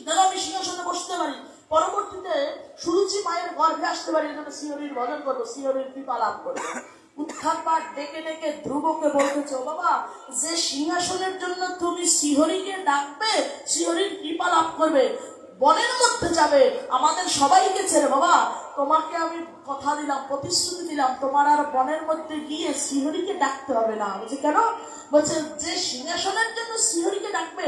যেন আমি সিংহাসনে বসতে পারি, পরবর্তীতে সুরুচি মায়ের গর্ভে আসতে পারি, যেন শ্রীহরির ভজন করবো, শ্রীহরির কৃপা লাভ করবো। উত্থানপাদ ডেকে ডেকে ধ্রুবকে বলতেছে, ও বাবা, যে সিংহাসনের জন্য তুমি শ্রীহরিকে ডাকবে, শ্রীহরির কৃপা লাভ করবে, বনের মধ্যে যাবে আমাদের সবাইকে ছেড়ে, বাবা তোমাকে আমি কথা দিলাম, প্রতিশ্রুতি দিলাম, তোমার আর বনের মধ্যে গিয়ে শ্রীহরিকে ডাকতে হবে না। বলছে কেন? বলছে যে সিংহাসনের জন্য শ্রীহরিকে ডাকবে,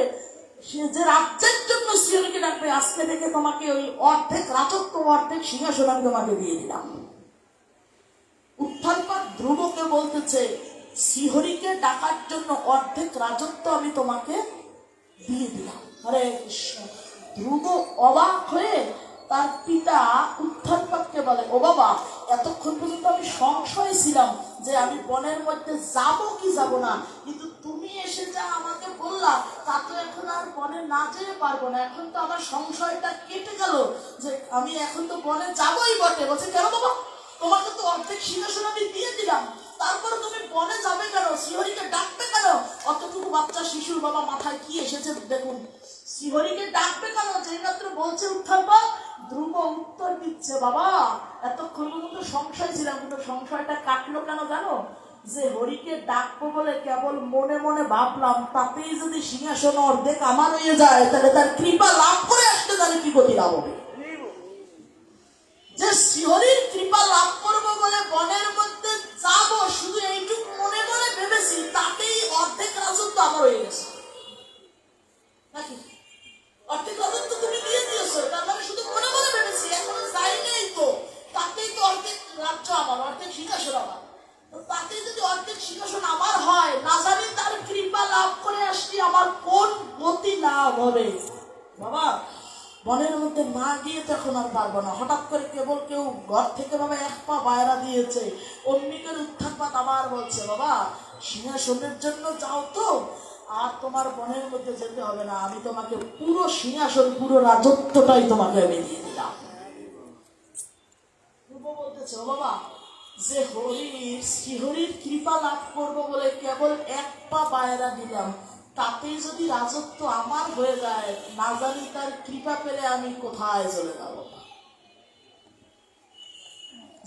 যে রাজ্যের জন্য শ্রীহরিকে ডাকবে, আজকে থেকে তোমাকে ওই অর্ধেক রাজত্ব, অর্ধেক সিংহাসন আমি তোমাকে দিয়ে দিলাম। উত্থানপাদ ধ্রুবকে বলতেছে, শ্রীহরিকে ডাকার জন্য অর্ধেক রাজত্ব আমি তোমাকে দিয়ে দিলাম। হরে কৃষ্ণ। ধ্রুব অবাক হয়ে তার পিতা উত্থানপাদকে বলে, ও বাবা, এতক্ষণ পর্যন্ত আমি সংশয় ছিলাম যে আমি বনের মধ্যে যাব কি যাব না, কিন্তু তুমি এসে যা আমাকে বললা, তা তো এখন আর বনে না যেতে পারবো না। এখন তো আমার সংশয়টা কেটে গেল যে আমি এখন তো বনে যাবই বটে। বলছে কেন বাবা, তোমাকে তো অর্ধেক সিংহাসন আমি দিয়ে দিলাম, তারপরে তুমি বনে যাবে কেন, শ্রীহরিকে ডাকবে কেন? অতটুকু বাচ্চা শিশুর বাবা মাথায় কি এসেছে দেখুন, শ্রীহরিকে ডাকবে কেন? যেই মাত্র বলছে উত্থানপাদ, ধ্রুব উত্তর দিচ্ছে, বাবা এতক্ষণ পর্যন্ত সংশয় ছিলাম, কিন্তু সংশয়টা কাটলো কেন জানো? যে হরিকে ডাকবো বলে কেবল মনে মনে ভাবলাম, তাতেই যদি সিংহাসন অর্ধেক আমার হয়ে যায়, তাহলে তার কৃপা লাভ করে আসতে তাহলে কি গতি লাভ হবে? যে শ্রীহরির কৃপা লাভ করবো বলে বনের মধ্যে যাব, শুধু এইটুকু মনে মনে ভেবেছি, তাতেই অর্ধেক রাজত্ব আমার হয়ে গেছে নাকি? অর্ধেক রাজত্ব তুমি দিয়ে দিয়েছো, তার মানে শুধু মনে মনে ভেবেছি, এখনো যাই নেই তো, তাতেই তো অর্ধেক রাজ্য আমার, অর্ধেক সিংহাসন আমার। তাতেই যদি অর্ধেক সিংহাসন আমার হয়, না জানি তার কৃপা লাভ করে আসছি আমার কোন গতি লাভ হবে। বাবা বনের মধ্যে না গিয়ে তখন আর পারবো না। হঠাৎ করে কেবল কেউ ঘর থেকে বাবা এক পা বাইরা দিয়েছে, অন্যিকের উত্থানপাদ আবার বলছে, বাবা সিংহাসনের জন্য যাও তো, আর তোমার বনের মধ্যে যেতে হবে না, আমি তোমাকে পুরো সিংহাসন, পুরো রাজত্বটাই তোমাকে আমি দিয়ে দিলাম। বলতেছে, ও বাবা, যে হরির শ্রীহরির কৃপা লাভ করবো বলে কেবল এক পা বাইরা দিলাম, তাতেই যদি রাজত্ব আমার হয়ে যায়, না জানি তার কৃপা পেলে আমি কোথায় চলে যাব।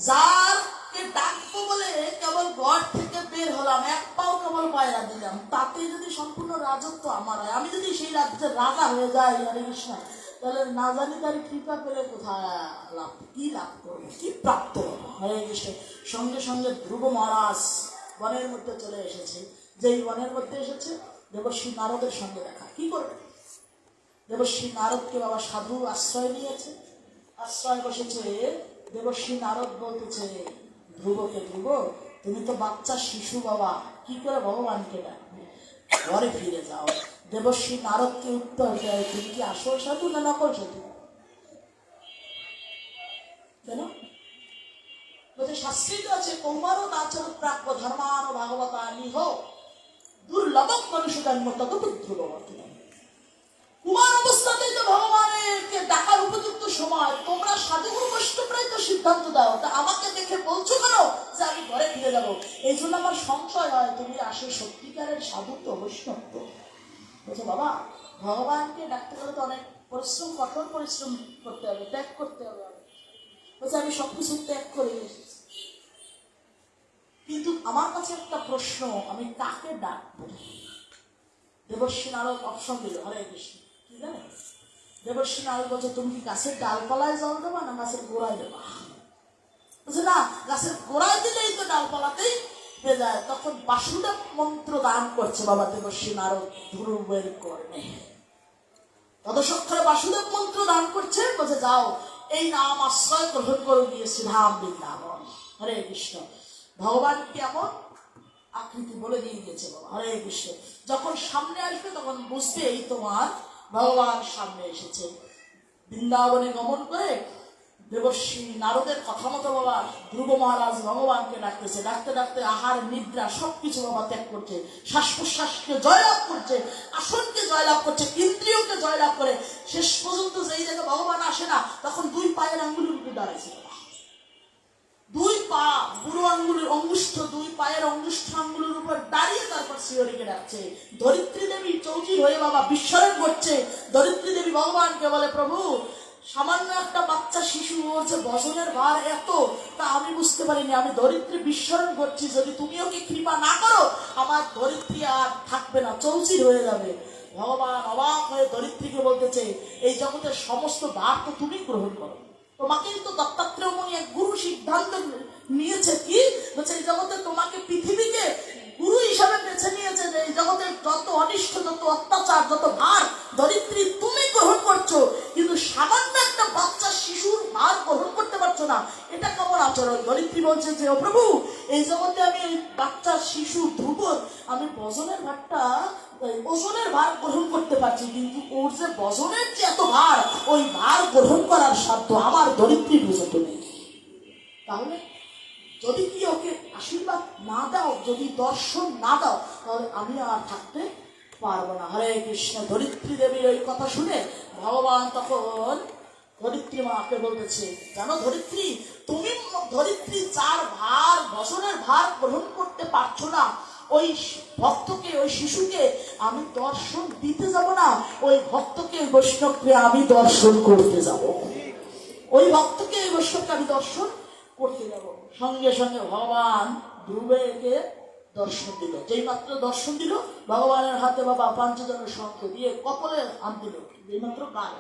যারকে ডাকবো বলে কেবল ঘর থেকে বের হলাম, এক পাও কেবল বাইরা দিলাম, তাতে যদি সম্পূর্ণ রাজত্ব আমার হয়, আমি যদি সেই রাজ্যের রাজা হয়ে যাই, হরে কৃষ্ণ, তাহলে না জানি তার কৃপা পেলে কোথায় লাভ, কি লাভ করবো, কি প্রাপ্ত হবো। হরে কৃষ্ণ। সঙ্গে সঙ্গে ধ্রুব মহারাজ বনের মধ্যে চলে এসেছে। যেই বনের মধ্যে এসেছে, দেবশ্রী নারদের সঙ্গে দেখা। কি করবে? দেবশ্রী নারদকে বাবা সাধু আশ্রয় নিয়েছে, আশ্রয় বসেছে। দেবশ্রী নারদ বলতেছে ধ্রুবকে, ধ্রুব তুমি তো বাচ্চা শিশু বাবা, কি করে ভগবানকে ডাকবে, ঘরে ফিরে যাও। দেবশ্রী নারদকে উত্তর দেয়, তুমি কি আসল সাধু না নকল সাধু? কেন? বলছে শাস্ত্রীত আছে, কৌমারও নাচর প্রাপ্য ধর্মান ভাগবতা নিহ দুর্লভম মনুষ্যজন্ম তদপুত্র। কুমার অবস্থাতেই তো ভগবানকে ডাকার উপযুক্ত সময়, তোমরা সাধুগুরু বৈষ্ণবরাই তো সিদ্ধান্ত দাও, তা আমাকে দেখে বলছো কেন যে আমি ঘরে ফিরে যাবো? এই জন্য আমার সংশয় হয় তুমি আসলে সত্যিকারের সাধু তো, বৈষ্ণব তো। বলছে বাবা, ভগবানকে ডাকতে গেলে তো অনেক পরিশ্রম, কঠোর পরিশ্রম করতে হবে, ত্যাগ করতে হবে। বলছে আমি সবকিছু ত্যাগ করে এসেছি, কিন্তু আমার কাছে একটা প্রশ্ন, আমি কাকে ডাকবো? দেবশ্রী নারদ অপশন দিল, হরে কৃষ্ণ। কি জানে দেবশ্রী নারদ বলছে, তুমি কি গাছের ডালপালায় জল দেবা না গাছের গোড়ায় দেবা? বলছে না, গাছের গোড়ায় দিলেই তো ডালপালাতেই হয়ে যায়। তখন বাসুদেব মন্ত্র দান করছে বাবা দেবশ্রী নারদ ধ্রুবের কর্ণে, তদসক্ষরে বাসুদেব মন্ত্র দান করছে। বলছে যাও, এই নাম আশ্রয় গ্রহণ করে দিয়েছি ধাম বৃন্দাবন। হরে কৃষ্ণ। ভগবান কেমন আকৃতি বলে দিয়ে গেছে বাবা, হরে কৃষ্ণ। যখন সামনে আসবে তখন বুঝবে এই তোমার ভগবান সামনে এসেছে। বৃন্দাবনে গমন করে দেবশ্রী নারদের কথা মতো বাবা ধ্রুব মহারাজ ভগবানকে ডাকতেছে। ডাকতে ডাকতে আহার নিদ্রা সবকিছু বাবা ত্যাগ করছে, শ্বাস প্রশ্বাসকে জয়লাভ করছে, আসনকে জয়লাভ করছে, ইন্দ্রিয়কে জয়লাভ করে শেষ পর্যন্ত যেই জায়গায় ভগবান আসে না, তখন দুই পায়ের আঙ্গুলের উপরে দাঁড়াইছে বাবা। দুই পা বুড়ো আঙ্গুলের অঙ্গুষ্ঠ, দুই পায়ের অঙ্গুষ্ঠ আঙ্গুলের উপর দাঁড়িয়ে তারপর শ্রীহরিকে ডাকছে। ধরিত্রী দেবী চৌচির হয়ে বাবা বিস্মরণ করছে। ধরিত্রী দেবী ভগবানকে বলে, প্রভু সামান্য একটা বাচ্চা শিশু, ওর যে বজনের ভার এত, তা আমি বুঝতে পারিনি। আমি ধরিত্রী বিস্মরণ করছি, যদি তুমি ওকে কৃপা না করো আমার ধরিত্রী আর থাকবে না, চৌচির হয়ে যাবে। ভগবান অবাক হয়ে ধরিত্রীকে বলতেছে, এই জগতের সমস্ত ভার তো তুমি গ্রহণ করো। তোমাকেই তো দত্তাত্রেয় মুনি এক গুরু সিদ্ধান্ত নিয়েছে, কি বলছে, এই জগতে তোমাকে পৃথিবীকে গুরু হিসাবে বেছে নিয়েছে, যে এই জগতের যত অনিষ্ট, যত অত্যাচার, যত ভার ধরিত্রী তুমি গ্রহণ করছো, কিন্তু সামান্য একটা বাচ্চা শিশুর ভার গ্রহণ করতে পারছো না, এটা কেমন আচরণ? ধরিত্রী বলছে যে, ও প্রভু, এই জগতে আমি ওই বাচ্চা শিশু ধ্রুব আমি বজনের ভারটা, ওজনের ভার গ্রহণ করতে পারছি, কিন্তু ওর যে বজনের যে এত ভার, ওই ভার গ্রহণ করার সাধ্য আমার ধরিত্রী পর্যন্ত নেই। তাহলে যদি কি ওকে আশীর্বাদ না দাও, যদি দর্শন না দাও, তাহলে আমি আর থাকতে পারবো না। হরে কৃষ্ণ। ধরিত্রী দেবীর ওই কথা শুনে ভগবান তখন ধরিত্রী মাকে বলতেছে, জানো ধরিত্রী, তুমি ধরিত্রী যার ভার, বসনের ভার গ্রহণ করতে পারছো না, ওই ভক্তকে, ওই শিশুকে আমি দর্শন দিতে যাব না, ওই ভক্তকে, বৈষ্ণবকে আমি দর্শন করতে যাব। ওই ভক্তকে, ওই বৈষ্ণবকে আমি দর্শন করতে যাব। সঙ্গে সঙ্গে ভগবান ধ্রুবকে দর্শন দিল। যেই মাত্র দর্শন দিল, ভগবানের হাতে বাবা পাঞ্চজনের শঙ্খ দিয়ে কপালে হাত দিল, যেই মাত্র গান।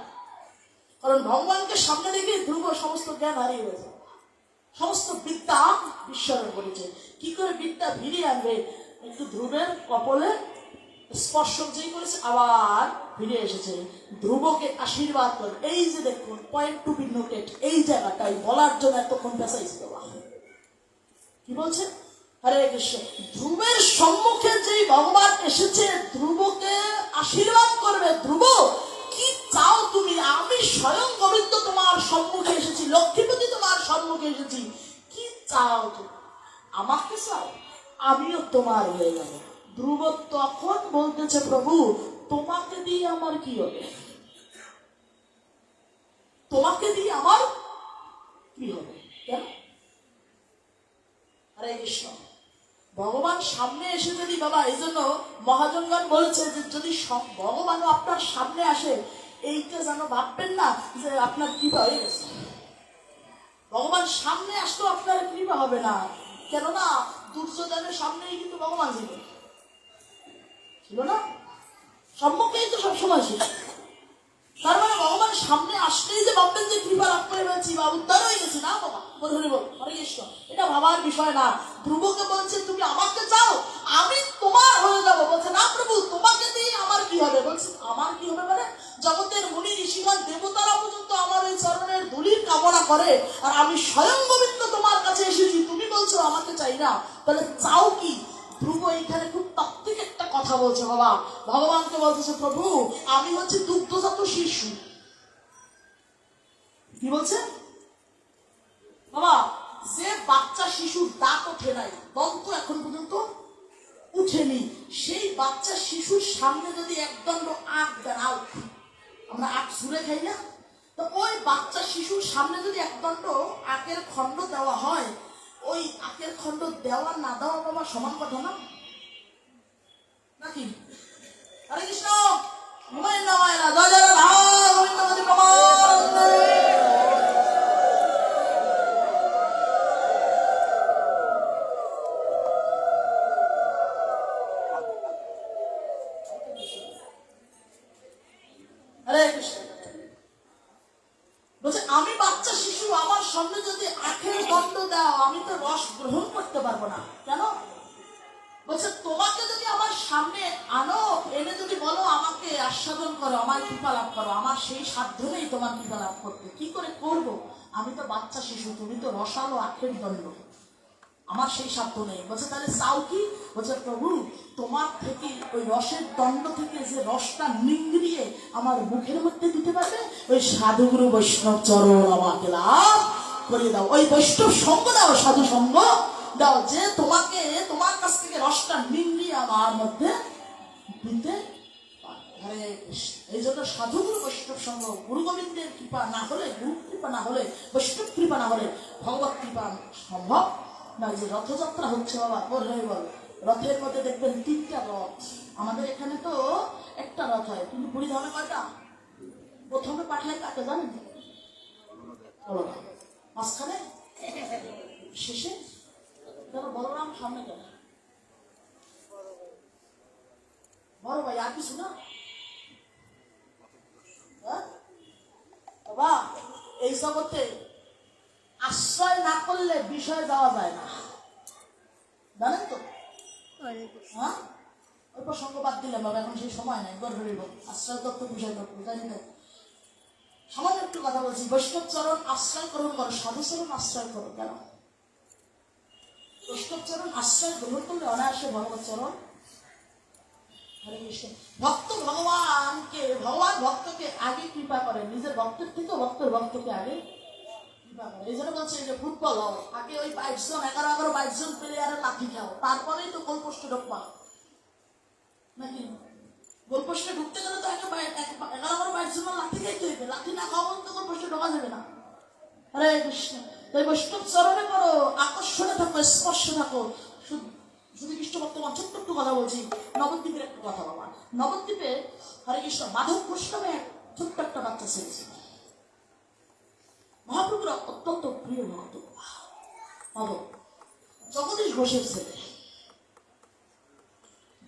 কারণ ভগবানকে সামনে রেখে ধ্রুব সমস্ত জ্ঞান হারিয়ে গেছে, সমস্ত বিদ্যা বিস্মরণ করেছে। কি করে বিদ্যা ফিরিয়ে আনবে? একটু ধ্রুবের কপালে স্পর্শ যেই করেছে, আবার ফিরে এসেছে। ধ্রুবকে আশীর্বাদ করে, এই যে দেখুন পয়েন্ট টু বি নোটেড, এই জায়গাটাই বলার জন্য এতক্ষণ পেশাইছে বাবা। কি বলছে? হরে কৃষ্ণ। ধ্রুবের সম্মুখে যেই ভগবান এসেছে, ধ্রুবকে আশীর্বাদ করবে। ধ্রুব, কি চাও তুমি? আমি স্বয়ং গোবিন্দ তোমার সম্মুখে এসেছি, লক্ষ্মীপতি তোমার সম্মুখে এসেছি, কি চাও তুমি? আমাকে চাও, আমিও তোমার হয়ে যাব। ধ্রুব তখন বলতেছে, প্রভু তোমাকে দিয়ে আমার কি হবে? তোমাকে দিয়ে আমার কি হবে? কেন? হরে কৃষ্ণ। ভগবান সামনে এসে যদি বাবা, এই জন্য মহাজনগণ বলেছে যে যদি ভগবানও আপনার সামনে আসে, এইটা যেন ভাববেন না যে আপনার কৃপা হয়ে গেছে। ভগবান সামনে আসলেও আপনার কৃপা হবে না। কেননা দুর্যোধনের সামনেই কিন্তু ভগবান ছিল না, সম্মুখেই তো সবসময় ছিল। তার মানে ভগবান সামনে আসলেই যে ভাববেন যে কৃপা লাভ করে পেয়েছি বা উদ্ধার হয়ে গেছি, না বাবা। হরে কৃষ্ণ। এটা ভাবার বিষয় না। ধ্রুবকে বলছে, তুমি আমাকে চাও, আমি তোমার হয়ে যাবো। বলছে, না প্রভু, তোমাকে দিয়ে আমার কি হবে? বলছে, আমার কি হবে মানে? জগতের মুনি ঋষিগণ দেবতারা পর্যন্ত আমার ওই চরণের ধুলির কামনা করে, আর আমি স্বয়ং গোবিন্দ তোমার কাছে এসেছি, তুমি বলছো আমাকে চাই না, তাহলে চাও কি? ধ্রুব এইখানে খুব তাত্ত্বিক একটা কথা বলছে বাবা। ভগবানকে বলতেছে, প্রভু আমি হচ্ছে দুগ্ধজাত শিশু। কি বলছে বাবা? যে বাচ্চা শিশুর দাঁত ওঠে নাই, দন্ত এখন পর্যন্ত উঠেনি, সেই বাচ্চা শিশুর সামনে যদি একদণ্ড আখ দেন, আমরা আখ ছুঁড়ে খাই না, তো ওই বাচ্চা শিশুর সামনে যদি একদণ্ড আখের খণ্ড দেওয়া হয়, ওই আখের খণ্ড দেওয়া না দেওয়া বাবা সমান কথা না, নাকি? হরে কৃষ্ণ। বলছে, আমি বাচ্চা শিশু, আমার সামনে যদি আখের দণ্ড দাও, আমি তো রস গ্রহণ করতে পারবো না। কেন? বলছে, তোমাকে যদি আমার সামনে আনো, এনে যদি বলো আমাকে আস্বাদন করো, আমার কৃপা লাভ করো, আমার সেই সাধ্য নেই তোমার কৃপা লাভ করতে। কি করে করবো? আমি তো বাচ্চা শিশু, তুমি তো রসালো আখের দণ্ড, আমার সেই সাধ্য নেই। বলছে, তাহলে চাও কি? বলছে, প্রভু তোমার থেকে ওই রসের দণ্ড থেকে যে রসটা নিংড়িয়ে আমার মুখের মধ্যে দিতে পারবে, ওই সাধুগুরু বৈষ্ণব চরণ আমাকে লাভ করিয়ে দাও, ওই বৈষ্ণব সঙ্গ দাও, সাধু সঙ্গ দাও, যে তোমাকে, তোমার কাছ থেকে রসটা নিংড়িয়ে আমার মধ্যে দিতে পারবে। হরে কৃষ্ণ। এই জন্য সাধুগুরু বৈষ্ণব সঙ্গ, গুরু গোবিন্দের কৃপা না হলে, গুরু কৃপা না হলে, বৈষ্ণব কৃপা না হলে ভগবত কৃপা সম্ভব না। যে রথযাত্রা হচ্ছে বাবা, বললেই বল, রথের মধ্যে দেখবেন 3টা রথ। আমাদের এখানে তো একটা রথ হয়, কিন্তু বুড়িধামে কয়টা? প্রথমে পাঠায় কাকে জানেন? বলরাম। মাঝখানে, শেষে কেন বলরাম? সামনে কেন? বড় ভাই। আর কিছু না? বাবা, এই জগতে আশ্রয় না করলে বিষয়ে যাওয়া যায় না, জানেন তো? হ্যাঁ, ওই প্রসঙ্গ বাদ দিলাম বাবা, এখন সেই সময় নাই। গর্ব আশ্রয় তত্ত্ব, বিষয় তত্ত্ব, জানি না। সামান্য একটু কথা বলছি। বৈষ্ণব চরণ আশ্রয় গ্রহণ করো, সাধু চরণ আশ্রয় করো। কেন? বৈষ্ণব চরণ আশ্রয় গ্রহণ করলে অনায়াসে ভগবত চরণ। হরে কৃষ্ণ। ভক্ত ভগবানকে, ভগবান ভক্তকে আগে কৃপা করে, নিজের ভক্তের থেকে ভক্তের ভক্তকে আগে কৃপা করে। এই জন্য বলছে যে ফুটবল হও, আগে ওই 22 জন 11 জন প্লেয়ারের লাঠি খাও, তারপরেই তো গোলপোস্টে ঢুকবা নাকি? গোলপোস্টে ঢুকতে গেলে তো 11 জন লাঠি খাইতে হইবে, লাঠি না খাওয়া তো গোলপোস্টে ঢোকা যাবে না। হরে কৃষ্ণ। তাই বৈষ্ণব চরণে করো, আকর্ষণে থাকো, স্পর্শে থাকো। শুধু কৃষ্ণ বর্তমান ছোট্ট একটু কথা বলছি। নবদ্বীপের একটা কথা বাবা। নবদ্বীপে হরে কৃষ্ণ মাধব ঘোষ নামে ছোট্ট একটা বাচ্চা ছেলে ছিল। মহাপ্রভুর অত্যন্ত প্রিয় ভক্ত মাধব। জগদীশ ঘোষের ছেলে,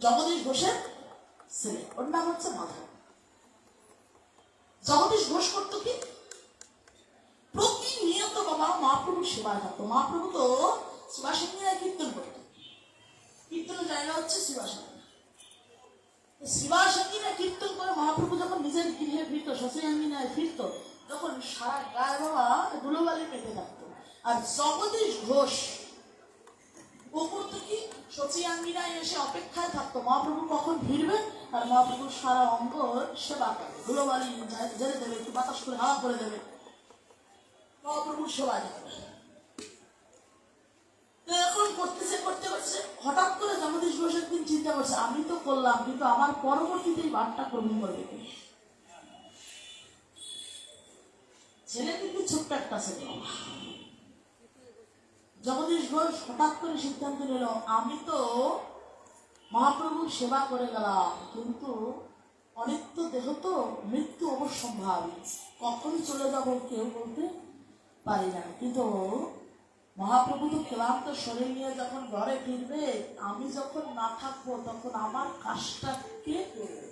জগদীশ ঘোষের ছেলে, ওর নাম হচ্ছে মাধব। জগদীশ ঘোষ করতো কি? প্রতিনিয়ত বাবা মহাপ্রভুর সেবায় থাকতো। মহাপ্রভু তো শিবাসিনীরা কীর্তন করত, কীর্তনের জায়গা হচ্ছে শিবাসিনী। শিবাসিনীরা কীর্তন করে মহাপ্রভু যখন নিজের গৃহে ফিরত, শশীরাঙ্গিনায় ফিরত, তখন সারা গায়ে বাবা ধুলোবালি মেতে থাকতো। আর জগদীশ ঘোষ ও করতো কি? শচীয়াঙ্গিনায় এসে অপেক্ষায় থাকতো মহাপ্রভু কখন ফিরবে, আর মহাপ্রভুর সারা অঙ্গ সেবা করে, ধুলোবালি জেলে দেবে, একটু বাতাস করে হাওয়া করে দেবে, মহাপ্রভুর সেবা যাবে। এখন করতেছে, করতে করছে, হঠাৎ করে জগদীশ ঘোষ একদিন চিন্তা করছে, আমি তো করলাম, কিন্তু আমার পরবর্তীতে এই বারটা গ্রহণ করবে। ছেলে কিন্তু ছোট্ট একটা ছেলে। জগদীশ ঘোষ হঠাৎ করে সিদ্ধান্ত নিল, আমি তো মহাপ্রভুর সেবা করে গেলাম, কিন্তু অনিত্য দেহ তো, মৃত্যু অবশ্যম্ভাবী, কখন চলে যাব কেউ বলতে পারি না। কিন্তু মহাপ্রভু তো ক্লান্ত শরীর নিয়ে যখন ঘরে ফিরবে, আমি যখন না থাকবো, তখন আমার কাজটা কে করবে?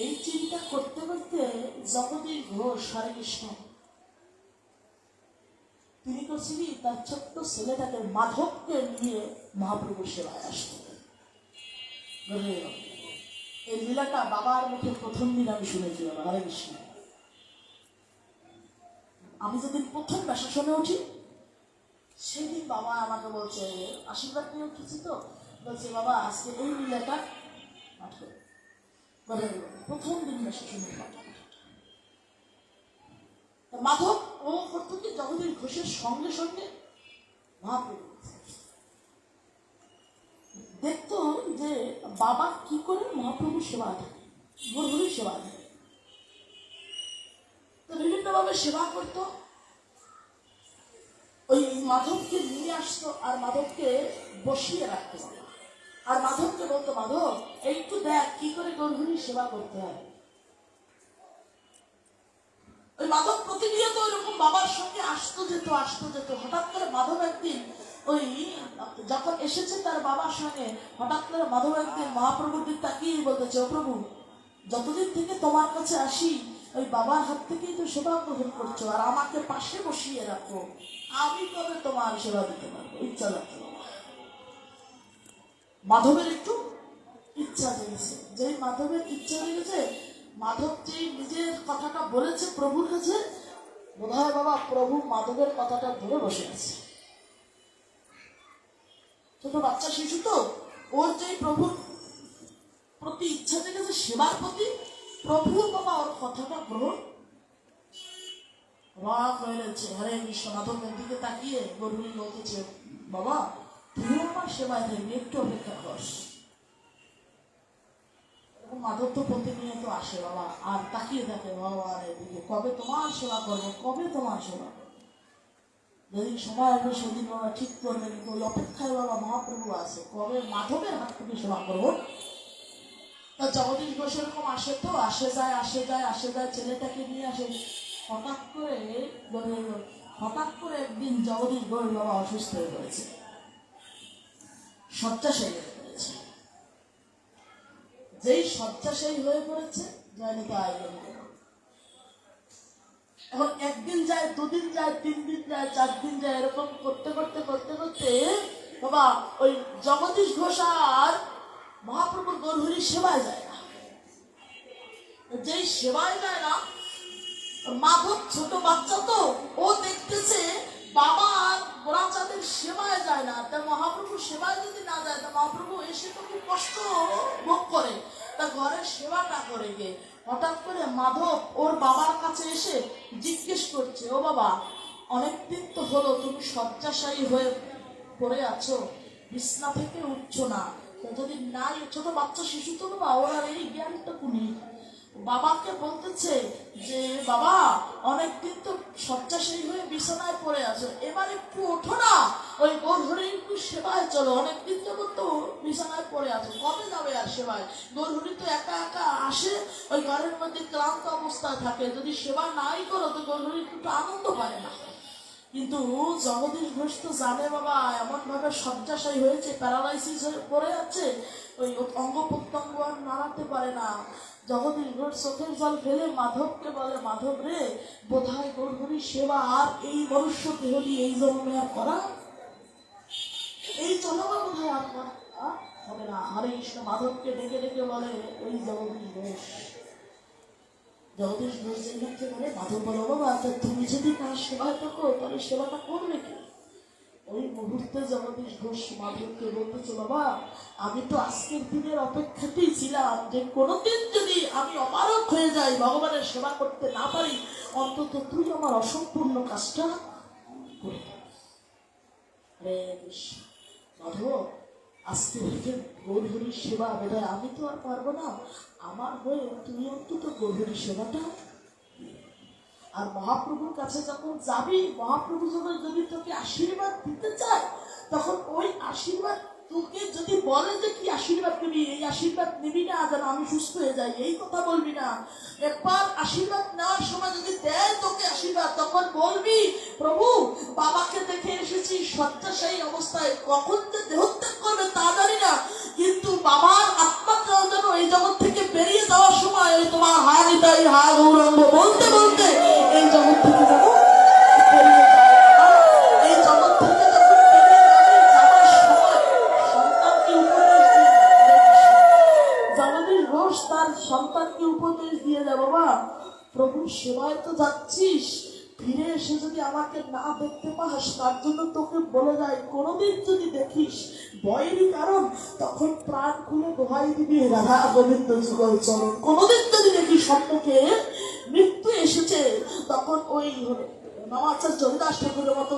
এই চিন্তা করতে করতে জগদীশ ঘোষ হরে কৃষ্ণ তিনি করছেন তার ছোট্ট ছেলেটাকে মাধবকে নিয়ে মহাপ্রভুর সেবায় আসতেন। এই লীলাটা বাবার মুখে প্রথম দিন আমি শুনেছিলাম। হরে কৃষ্ণ। আমি যেদিন প্রথম ব্যাসাসনে উঠি, সেদিন বাবা আমাকে বলছে, আশীর্বাদ নিয়ে উঠেছি তো, বলছে বাবা আজকে এই লীলাটা পাঠ করে। প্রথম দিন ব্যাসাসনে পাঠ। মাধব ও করতো কি? জগদীশ ঘোষের সঙ্গে সঙ্গে মহাপ্রভু দেখতো যে বাবা কি করে মহাপ্রভুর সেবা থাকে, গরুর সেবা থাকে, তো বিভিন্নভাবে সেবা করতো। ওই মাধবকে নিয়ে আসতো আর মাধবকে বসিয়ে রাখতো, আর মাধবকে বলতো, মাধব একটু দেখ কি করে গরুর সেবা করতে হয়। ওই মাধব প্রতিনিয়ত ওইরকম বাবার সঙ্গে আসতো যেত, আসতো যেত। হঠাৎ করে মাধব একদিন ওই যখন এসেছে তার বাবার সঙ্গে, হঠাৎ করে মাধব একদিন মহাপ্রভুর দিক তাকিয়ে বলতেছে, ও প্রভু, যতদিন থেকে তোমার কাছে আসি ওই বাবার হাত থেকেই তো সেবা গ্রহণ করছো, আর আমাকে পাশে বসিয়ে রাখো, আমি কবে তোমার সেবা দিতে পারবো? ইচ্ছা লাগতো। মাধবের একটু ইচ্ছা জেগেছে। যেই মাধবের ইচ্ছা জেগেছে, মাধব যেই নিজের কথাটা বলেছে প্রভুর কাছে, বোধ হয় বাবা প্রভু মাধবের কথাটা ধরে বসে আছে। ছোট বাচ্চা শিশু তো, ওর যেই প্রভুর প্রতি ইচ্ছা জেগেছে, সেবার প্রতি, প্রভু বাবা ওর কথাটা গ্রহণ অবাক হয়ে যাচ্ছে। হরে কৃষ্ণ। মাধবের দিকে তাকিয়ে গরুরি বলতেছে, বাবা তুই আমার সেবায় থাকবি, একটু অপেক্ষা কর। মাধব তো প্রতিনিয়ত আসে বাবা, আর তাকিয়ে থাকে বাবা আর এদিকে, কবে তোমার সেবা করবো, কবে তোমার সেবা করবো। যেদিন সময় আসবে সেদিন বাবা ঠিক করবে, কিন্তু ওই অপেক্ষায় বাবা মহাপ্রভু আছে, কবে মাধবের হাত থেকে সেবা করবো। তা জগদীশ ঘোষ এরকম আসে, তো আসে যায় আসে যায় আসে যায়, ছেলেটাকে নিয়ে আসে। হঠাৎ করে একদিন জগদীশ ঘোষ বাবা অসুস্থ হয়ে পড়েছে, শয্যাশায়ী হয়ে পড়েছে। যেই শয্যাশায়ী হয়ে পড়েছে, জানি তো এখন একদিন যায়, দুদিন যায়, 3 দিন যায়, 4 দিন যায়, এরকম করতে করতে করতে করতে বাবা ওই জগদীশ ঘোষ আর মহাপ্রভুর গৌরহরির সেবায় যায় না। যেই সেবায় যায় না, মাধব ছোট বাচ্চা তো, ও দেখতেছে বাবা আর গোড়াচাঁদের সেবায় যায় না, তার মহাপ্রভুর সেবায় যদি না যায়, তা মহাপ্রভু এসে তো খুব কষ্ট ভোগ করে, তা ঘরের সেবাটা করে গে। হঠাৎ করে মাধব ওর বাবার কাছে এসে জিজ্ঞেস করছে, ও বাবা, অনেকদিন তো হলো তুমি শয্যাশায়ী হয়ে পড়ে আছো, বিছনা থেকে উঠছো না, যদি নাই, ছোট বাচ্চা শিশু তো বাবা, ওরা এই জ্ঞানটা কুনি। বাবাকে বলতেছে যে বাবা, অনেকদিন তো শয্যাশায়ী হয়ে বিছানায় পড়ে আছো, এবার একটু ওঠো না, ওই গৌরহরির একটু সেবায় চলো, অনেকদিন যাবত তো বিছানায় পড়ে আছো, কবে যাবে আর সেবায়। গৌরহরি তো একা একা আসে, ওই ঘরের মধ্যে ক্লান্ত অবস্থায় থাকে, যদি সেবা নাই করো তো গৌরহরি একটু আনন্দ পায় না। কিন্তু জগদীশ ঘোষ তো জানে বাবা, এমন ভাবে শয্যাশায়ী হয়েছে, প্যারালাইসিস হয়ে পড়ে আছে, ওই অঙ্গ প্রত্যঙ্গ আর নাড়াতে পারে না। জগদীশ ঘোষ চোখের জল ফেলে মাধবকে বলে, মাধব রে, বোধহয় গৌরহরির সেবা আর এই মনুষ্য দেহ দিয়ে এই জন্মে আর করা, এই জন্মে বোধহয় আর করা হবে না। হরে কৃষ্ণ। মাধবকে ডেকে ডেকে বলে ওই জগদীশ ঘোষ। জগদীশ ঘোষ যেখানে বলে, মাধব বলো, বাবা তুমি যদি তার সেবায় থাকো তাহলে সেবাটা করবে কি। ওই মুহূর্তে জগদীশ ঘোষ মাধবকে বলতেছে, বাবা আমি তো আজকের দিনের অপেক্ষাতেই ছিলাম, যে কোনোদিন যদি আমি অপারক হয়ে যাই, ভগবানের সেবা করতে না পারি, অন্তত তুই আমার অসম্পূর্ণ কাজটা করে। মাধব, আজকে থেকে গৌরহরির সেবা বোধহয় আমি তো আর পারবো না, আমার হয়ে তুই অন্তত গৌরহরির সেবাটা। আর মহাপ্রভুর কাছে যখন যাবি, মহাপ্রভু যখন যদি তোকে আশীর্বাদ দিতে চায়, তখন ওই আশীর্বাদ তোকে যদি বলে যে কি আশীর্বাদ নিবি, এই আশীর্বাদ নিবি না যেন আমি সুস্থ হয়ে যাই, এই কথা বলবি না। একবার আশীর্বাদ নেওয়ার সময় যদি দেয় তোকে আশীর্বাদ, তখন বলবি, প্রভু বাবাকে দেখে এসেছি শয্যাশায়ী অবস্থায়, কখন যে দেহত্যাগ করবে তা জানি না, কিন্তু বাবার আত্মাটাও যেন এই জগৎ থেকে বেরিয়ে যাওয়ার সময় ওই তোমার হা নিতাই হা গৌরাঙ্গ বলতে বলতে এই জগৎ থেকে যেন বেরিয়ে যায়। এই জগৎ থেকে যখন বেরিয়ে যাবে, যাওয়ার সময় সন্তানকে উপদেশ দিয়ে, জগদীশ ঘোষ তার সন্তানকে উপদেশ দিয়ে যাবো, বাবা প্রভুর সেবায় তো যাচ্ছিস, ফিরে এসে যদি আমাকে না দেখতে পাস, তার জন্য তোকে বলে যায়, কোনোদিন যদি দেখিস ভয়েরই কারণ, তখন প্রাণ খুলে দোহাই দিবি রাধা গোবিন্দ যুগল চরণ। কোনোদিন যদি দেখি সম্মুখে মৃত্যু এসেছে, তখন ওই নমাচার্য হরিদাস ঠাকুরের মতো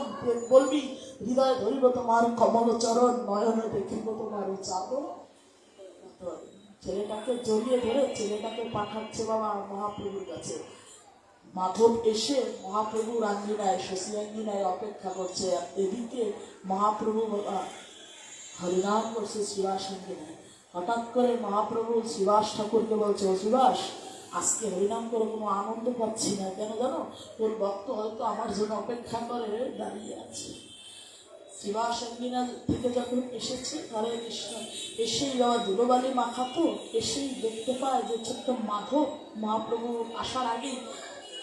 বলবি, হৃদয়ে ধরিব তোমার কমল চরণ, নয়নে দেখিব তোমার চাদর। ছেলেটাকে জড়িয়ে ধরে ছেলেটাকে পাঠাচ্ছে বাবা মহাপ্রভুর কাছে। মাধব এসে মহাপ্রভুর আঙ্গিনায়, শশী আঙ্গিনায় অপেক্ষা করছে। এদিকে মহাপ্রভু হরিনাম করছে শিবাস আঙ্গিনায়। হঠাৎ করে মহাপ্রভু শিবাস ঠাকুরকে বলছে, ও শিবাস, আজকে হরিনাম করে কোনো আনন্দ পাচ্ছি না, কেন জানো? তোর ভক্ত হয়তো আমার জন্য অপেক্ষা করে দাঁড়িয়ে আছে। শিবাস আঙ্গিনা থেকে যখন এসেছে, হরে কৃষ্ণ, এসেই বাবা ধুলোবালি মাখাতো, এসেই দেখতে পায় যে ছোট্ট মাধব মহাপ্রভু আসার আগেই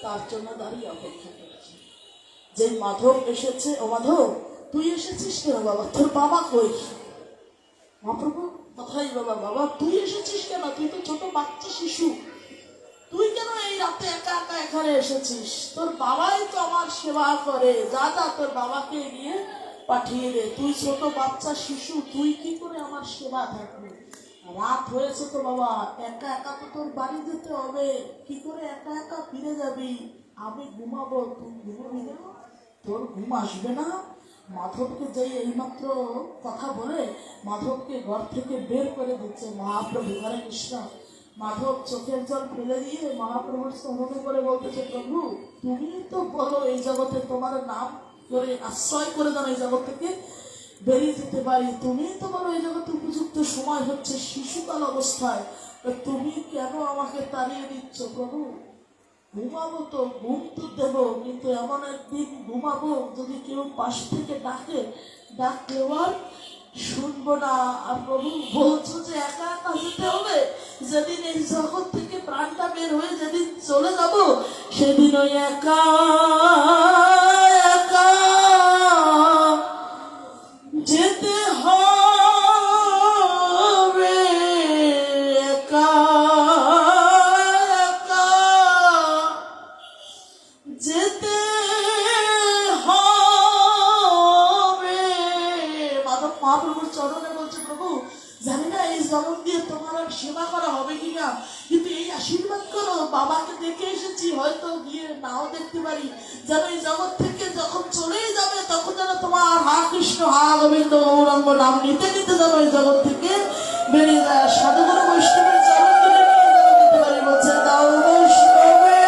তার জন্য দাঁড়িয়ে অপেক্ষা করেছে। যে মাধব এসেছে, ও মাধব তুই এসেছিস কেন বাবা, তোর বাবা কই? মহাপ্রভু, কথাই বাবা, বাবা তুই এসেছিস কেন? তুই তো ছোট বাচ্চা শিশু, তুই কেন এই রাতে একা একা এখানে এসেছিস? তোর বাবাই তো আমার সেবা করে, যা যা তোর বাবাকে গিয়ে পাঠিয়ে দে। তুই ছোট বাচ্চা শিশু, তুই কি করে আমার সেবা থাকবি? রাত হয়েছে তো বাবা, একা একা তো তোর বাড়ি যেতে হবে, কি করে একা একা ফিরে যাবি? আমি ঘুমাবো, তুই ঘুমাবি না? তোর ঘুম আসবে না? মাধবকে যেই এইমাত্র কথা বলে মাধবকে ঘর থেকে বের করে দিচ্ছে মহাপ্রভু। হরে কৃষ্ণ। মাধব চোখের জল ফেলে দিয়ে মহাপ্রভুর স্মরণ করে বলতেছে, প্রভু তুমি তো বলো এই জগতে তোমার নাম করে আশ্রয় করে দাও, এই জগৎ থেকে বেরিয়ে যেতে পারি। তুমি তো বলো এই জগতে উপযুক্ত সময় হচ্ছে শিশুকাল অবস্থায়, তুমি কেন আমাকে তাড়িয়ে দিচ্ছ? প্রভু ঘুমাবো তো, ঘুম তো দেবো, কিন্তু এমন একদিন ঘুমাবো যদি কেউ পাশ থেকে ডাকে, ডাক দেওয়ার শুনবো না। আর প্রভু বলছো যে একা একা যেতে হবে, যেদিন এই জগৎ থেকে প্রাণটা বের হয়ে যেদিন চলে যাব, সেদিন ওই একা একা যেতে হবে, একা একা যেতে হবে। মাধব মহাপ্রভুর চরণে বলছে, প্রভু জানি না এই জগৎ দিয়ে তোমার আর সেবা করা হবে কিনা, কিন্তু এই আশীর্বাদ করো, বাবাকে দেখে এসেছি, হয়তো গিয়ে নাও দেখতে পারি, যেন এই জগৎ থেকে যখন চলেই যাবে তখন যেন তোমার হা কৃষ্ণ হা গোবিন্দ গৌরাঙ্গ নাম নিতে নিতে যেন এই জগৎ থেকে বেরিয়ে যায়। সাধুগুরু বৈষ্ণবের চরণ ধরে নিয়ে যেন নিতে পারি। বলছে দাও বৈষ্ণবে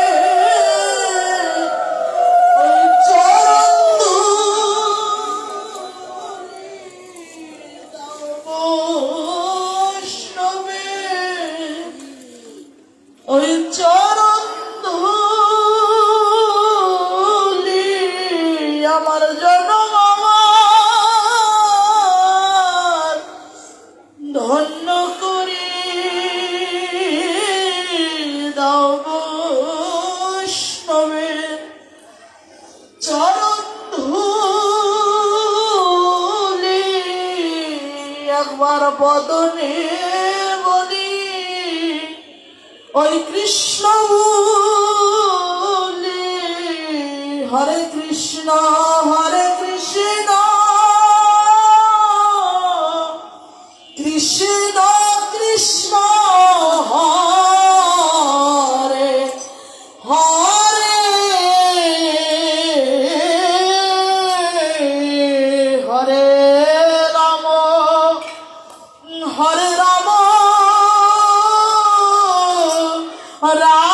ওই চরণ ধরে, দাও বৈষ্ণবে ওই চরণ ধুলি, আমার জনম আমার ধন্য করি দাও বৈষ্ণবে চরণ ধুলি, একবার বদনে বলি ওই কৃষ্ণ বলি, হরে কৃষ্ণ কৃষ্ণ কৃষ্ণ হরে হরে, হরে রাম হরে রাম রাম